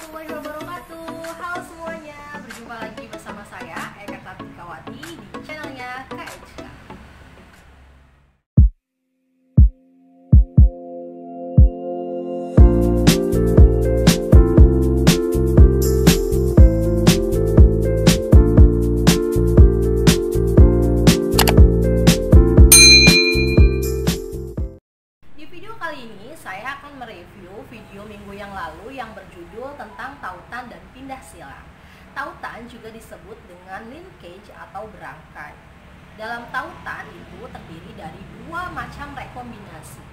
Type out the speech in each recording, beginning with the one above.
warahmatullahi wabarakatuh. Halo semuanya, berjumpa lagi bersama saya Eka Kartikawati di channelnya KHK. Di video kali ini saya akan mereview video minggu yang lalu yang berjudul tentang tautan dan pindah silang. Tautan juga disebut dengan linkage atau berangkai. Dalam tautan itu terdiri dari dua macam rekombinasi.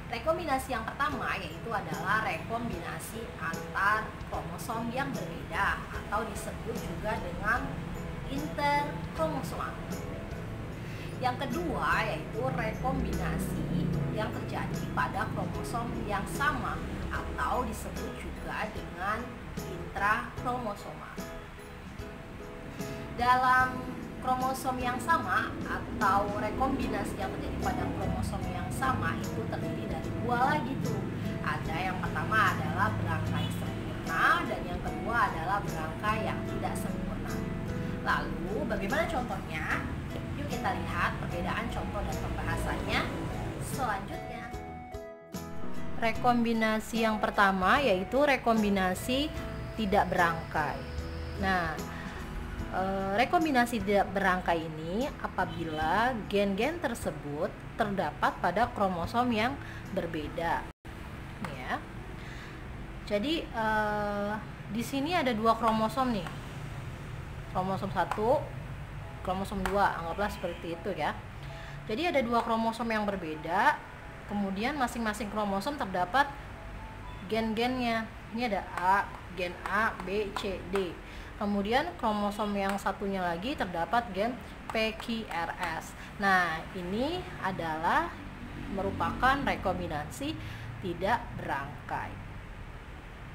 Rekombinasi yang pertama yaitu adalah rekombinasi antar kromosom yang berbeda atau disebut juga dengan interkromosomal. Yang kedua yaitu rekombinasi yang terjadi pada kromosom yang sama atau disebut juga dengan intrakromosomal. Dalam kromosom yang sama atau rekombinasi yang terjadi pada kromosom yang sama itu terdiri dari dua lagi tuh. Ada yang pertama adalah berangkai sempurna dan yang kedua adalah berangkai yang tidak sempurna. Lalu bagaimana contohnya? Yuk kita lihat perbedaan contoh dan pembahasannya selanjutnya. Rekombinasi yang pertama yaitu rekombinasi tidak berangkai. Nah, rekombinasi tidak berangkai ini apabila gen-gen tersebut terdapat pada kromosom yang berbeda. Ya. Jadi di sini ada dua kromosom nih. Kromosom 1, kromosom 2, anggaplah seperti itu ya. Jadi ada dua kromosom yang berbeda, kemudian masing-masing kromosom terdapat gen-gennya. Ini ada gen A, B, C, D. Kemudian kromosom yang satunya lagi terdapat gen PQRS. Nah, ini adalah merupakan rekombinasi tidak berangkai.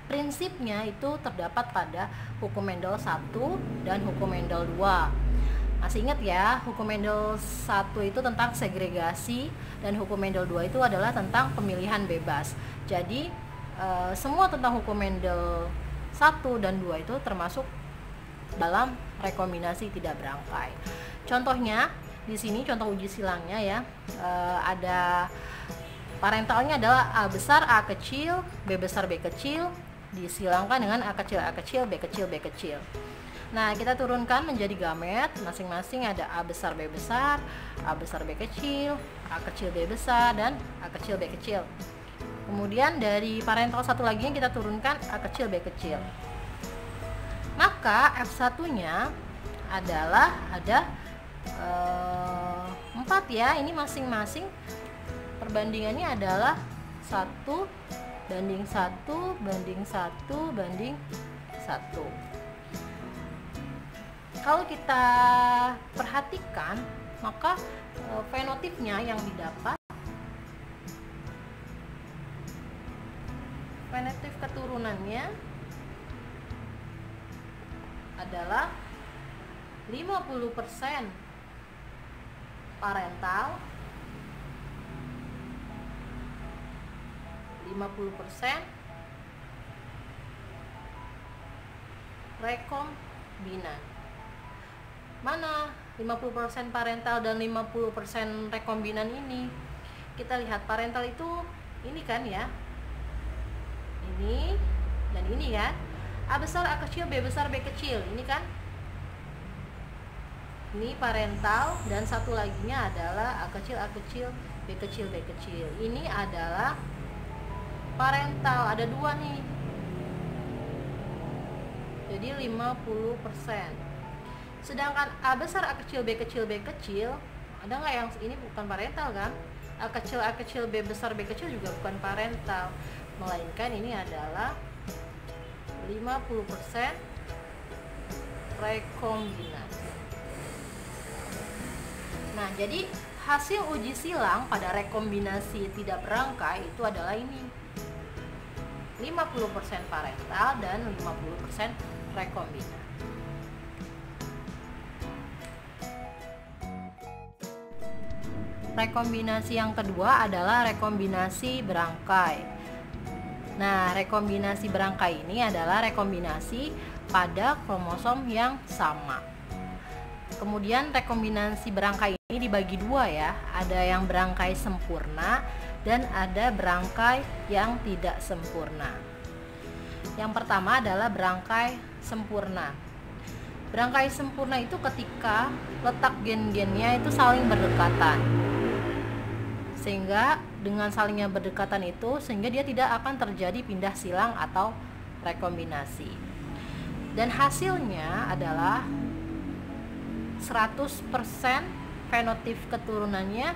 Prinsipnya itu terdapat pada hukum Mendel 1 dan hukum Mendel 2. Masih ingat ya, hukum Mendel 1 itu tentang segregasi dan hukum Mendel 2 itu adalah tentang pemilihan bebas. Jadi semua tentang hukum Mendel 1 dan 2 itu termasuk dalam rekombinasi tidak berangkai. Contohnya di sini contoh uji silangnya ya, ada parentalnya adalah A besar A kecil, B besar B kecil, disilangkan dengan A kecil B kecil B kecil. Nah, kita turunkan menjadi gamet, masing-masing ada A besar B besar, A besar B kecil, A kecil B besar, dan A kecil B kecil. Kemudian dari parental satu lagi kita turunkan A kecil B kecil. Maka F1-nya adalah ada 4 ya, ini masing-masing perbandingannya adalah 1 banding 1 banding 1 banding 1. Kalau kita perhatikan, maka fenotipnya yang didapat, fenotip keturunannya adalah 50% parental, 50% rekombinan. Mana 50% parental dan 50% rekombinan ini? Kita lihat parental itu ini kan ya, ini dan ini kan, A besar A kecil B besar B kecil, ini kan, ini parental, dan satu laginya adalah A kecil B kecil B kecil. Ini adalah parental, ada dua nih, jadi 50%. Sedangkan A besar A kecil B kecil B kecil, ada nggak yang ini bukan parental kan? A kecil B besar B kecil juga bukan parental, melainkan ini adalah 50% rekombinan. Nah, jadi hasil uji silang pada rekombinasi tidak berangkai itu adalah ini, 50% parental dan 50% rekombinan. Rekombinasi yang kedua adalah rekombinasi berangkai. Nah, rekombinasi berangkai ini adalah rekombinasi pada kromosom yang sama. Kemudian rekombinasi berangkai ini dibagi dua ya, ada yang berangkai sempurna dan ada berangkai yang tidak sempurna. Yang pertama adalah berangkai sempurna. Berangkai sempurna itu ketika letak gen-gennya itu saling berdekatan, sehingga dengan salingnya berdekatan itu sehingga dia tidak akan terjadi pindah silang atau rekombinasi. Dan hasilnya adalah 100% fenotip keturunannya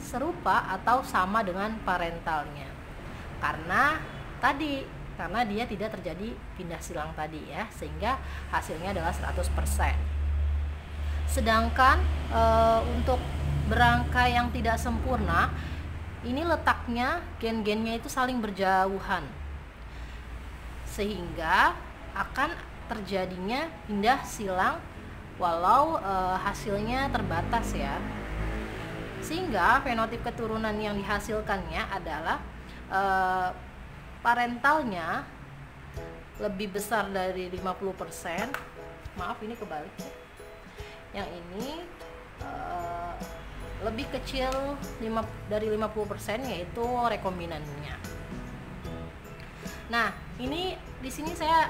serupa atau sama dengan parentalnya. Karena dia tidak terjadi pindah silang tadi ya, sehingga hasilnya adalah 100%. Sedangkan untuk berangkai yang tidak sempurna, ini letaknya gen-gennya itu saling berjauhan, sehingga akan terjadinya pindah silang walau hasilnya terbatas ya. Sehingga fenotip keturunan yang dihasilkannya adalah parentalnya lebih besar dari 50%. Maaf, ini kebalik ya. Yang ini lebih kecil dari 50%, yaitu rekombinannya. Nah, ini di sini saya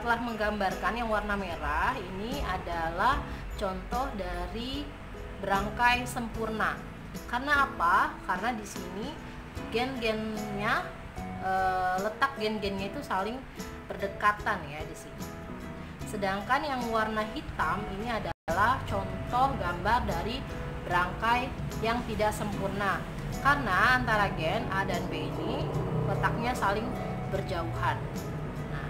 telah menggambarkan yang warna merah ini adalah contoh dari berangkai sempurna. Karena apa? Karena di sini gen-gennya letak gen-gennya itu saling berdekatan ya di sini. Sedangkan yang warna hitam ini adalah contoh gambar dari berangkai yang tidak sempurna, karena antara gen A dan B ini letaknya saling berjauhan. Nah,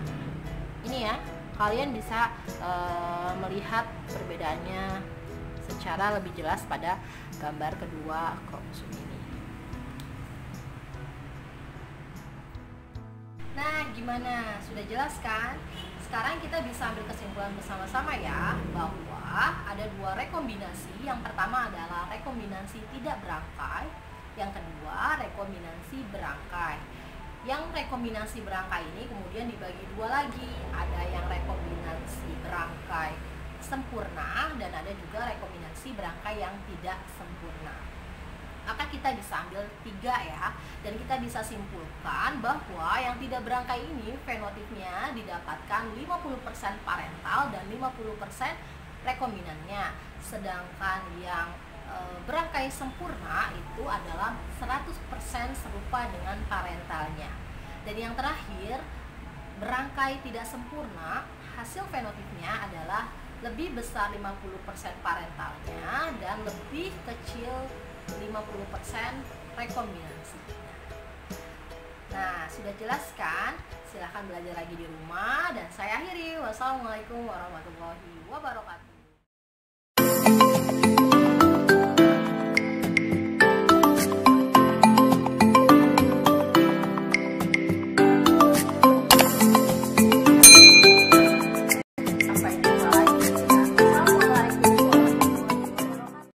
ini ya, kalian bisa melihat perbedaannya secara lebih jelas pada gambar kedua kromosom ini. Nah, gimana? Sudah jelas kan? Sekarang kita bisa ambil kesimpulan bersama-sama ya, bahwa ada dua rekombinasi. Yang pertama adalah rekombinasi tidak berangkai, yang kedua rekombinasi berangkai. Yang rekombinasi berangkai ini kemudian dibagi dua lagi, ada yang rekombinasi berangkai sempurna dan ada juga rekombinasi berangkai yang tidak sempurna. Maka kita bisa ambil 3 ya, dan kita bisa simpulkan bahwa yang tidak berangkai ini fenotipnya didapatkan 50% parental dan 50% rekombinannya. Sedangkan yang berangkai sempurna itu adalah 100% serupa dengan parentalnya. Dan yang terakhir, berangkai tidak sempurna, hasil fenotipnya adalah lebih besar 50% parentalnya dan lebih kecil 50% rekombinasi. Nah, sudah jelas kan? Silahkan belajar lagi di rumah, dan saya akhiri. Wassalamualaikum warahmatullahi wabarakatuh.